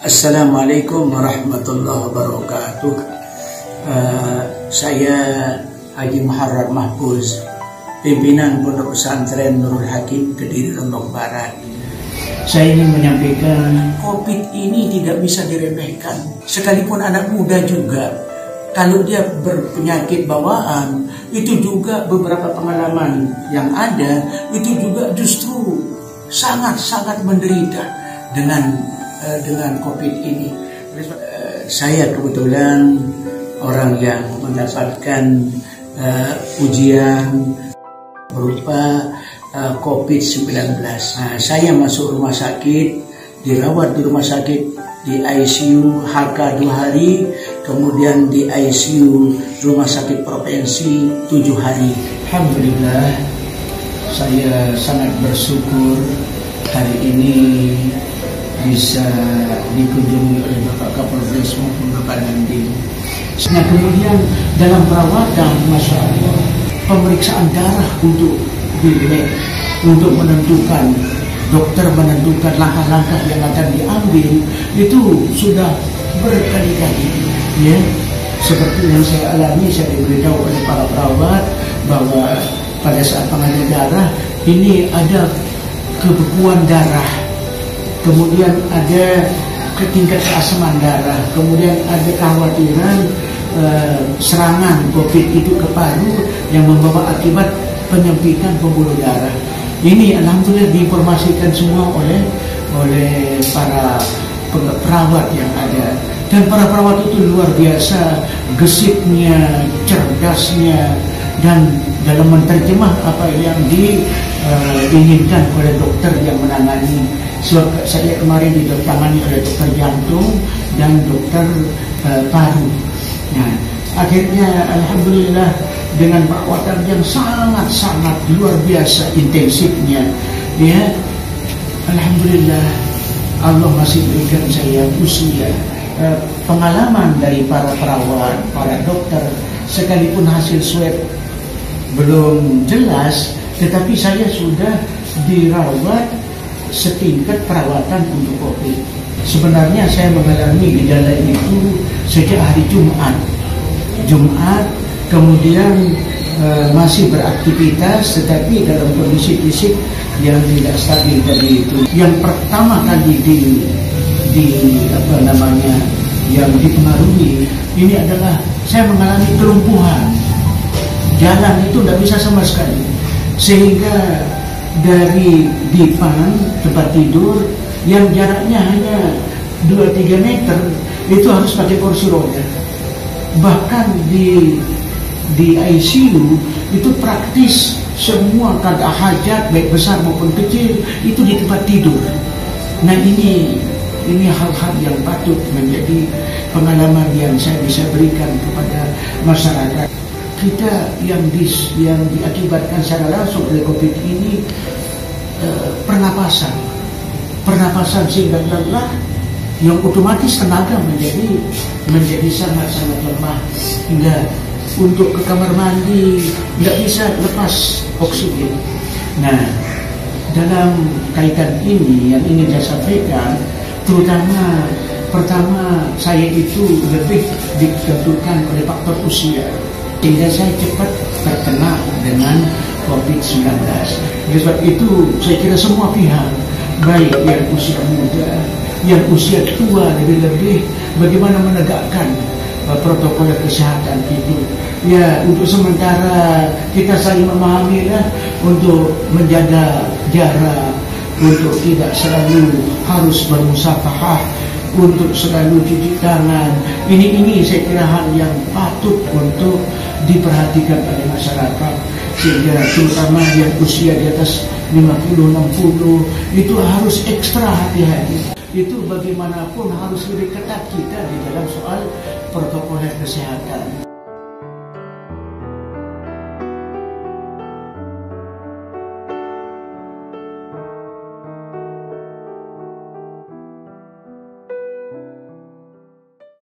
Assalamualaikum warahmatullahi wabarakatuh. Saya Haji Muharrar Mahfuz, pimpinan Pondok Pesantren Nurul Hakim, Kediri, Lombok Barat. Saya ingin menyampaikan, COVID ini tidak bisa diremehkan. Sekalipun anak muda juga, kalau dia berpenyakit bawaan, itu juga beberapa pengalaman yang ada, itu juga justru sangat-sangat menderita dengan COVID ini. Saya kebetulan orang yang mendapatkan ujian berupa COVID-19. Saya masuk rumah sakit, dirawat di rumah sakit di ICU HK 2 hari, kemudian di ICU Rumah Sakit Provinsi 7 hari. Alhamdulillah, saya sangat bersyukur hari ini bisa dikunjungi oleh Bapak Kapolres maupun Bapak Dandim. Nah, kemudian dalam perawatan, Masya Allah, pemeriksaan darah untuk dilihat, untuk menentukan, dokter menentukan langkah-langkah yang akan diambil, itu sudah berkali-kali. Ya, seperti yang saya alami, saya diberitahu oleh para perawat bahwa pada saat pengambil darah ini ada kebekuan darah, kemudian ada tingkat keasaman darah, kemudian ada kekhawatiran serangan COVID itu ke paru yang membawa akibat penyempitan pembuluh darah. Ini alhamdulillah diinformasikan semua oleh para perawat yang ada, dan para perawat itu luar biasa gesitnya, cerdasnya, dan dalam menerjemah apa yang diinginkan oleh dokter yang menangani. Sebab saya kemarin ditangani oleh dokter jantung dan dokter paru. Nah, akhirnya alhamdulillah dengan perawatan yang sangat-sangat luar biasa intensifnya, ya, alhamdulillah Allah masih berikan saya usia, pengalaman dari para perawat, para dokter, sekalipun hasil swab belum jelas, tetapi saya sudah dirawat setingkat perawatan untuk COVID. Sebenarnya saya mengalami gejala itu sejak hari Jumat, kemudian masih beraktivitas, tetapi dalam kondisi fisik yang tidak stabil tadi itu. Yang pertama kali yang dipengaruhi ini adalah saya mengalami kelumpuhan. Jalan itu tidak bisa sama sekali, sehingga dari dipan tempat tidur yang jaraknya hanya 2-3 meter itu harus pakai kursi roda. Bahkan di ICU itu praktis semua kada hajat baik besar maupun kecil itu di tempat tidur. Nah, ini hal-hal yang patut menjadi pengalaman yang saya bisa berikan kepada masyarakat kita yang diakibatkan secara langsung oleh COVID ini. Pernapasan sehingga lelah, yang otomatis tenaga menjadi sangat-sangat lemah, hingga untuk ke kamar mandi nggak bisa lepas oksigen. Nah, dalam kaitan ini yang ingin saya sampaikan, terutama pertama saya itu lebih ditentukan oleh faktor usia, sehingga saya cepat terkena dengan COVID-19. Oleh sebab itu saya kira semua pihak, baik yang usia muda, yang usia tua, lebih-lebih bagaimana menegakkan protokol kesehatan itu. Ya, untuk sementara kita saling memahamilah untuk menjaga jarak, untuk tidak selalu harus bermusafahah, untuk selalu cuci tangan. Ini saya kira hal yang patut untuk diperhatikan oleh masyarakat, sehingga terutama yang usia di atas 50-60 itu harus ekstra hati-hati. Itu bagaimanapun harus lebih ketat kita di dalam soal protokol kesehatan.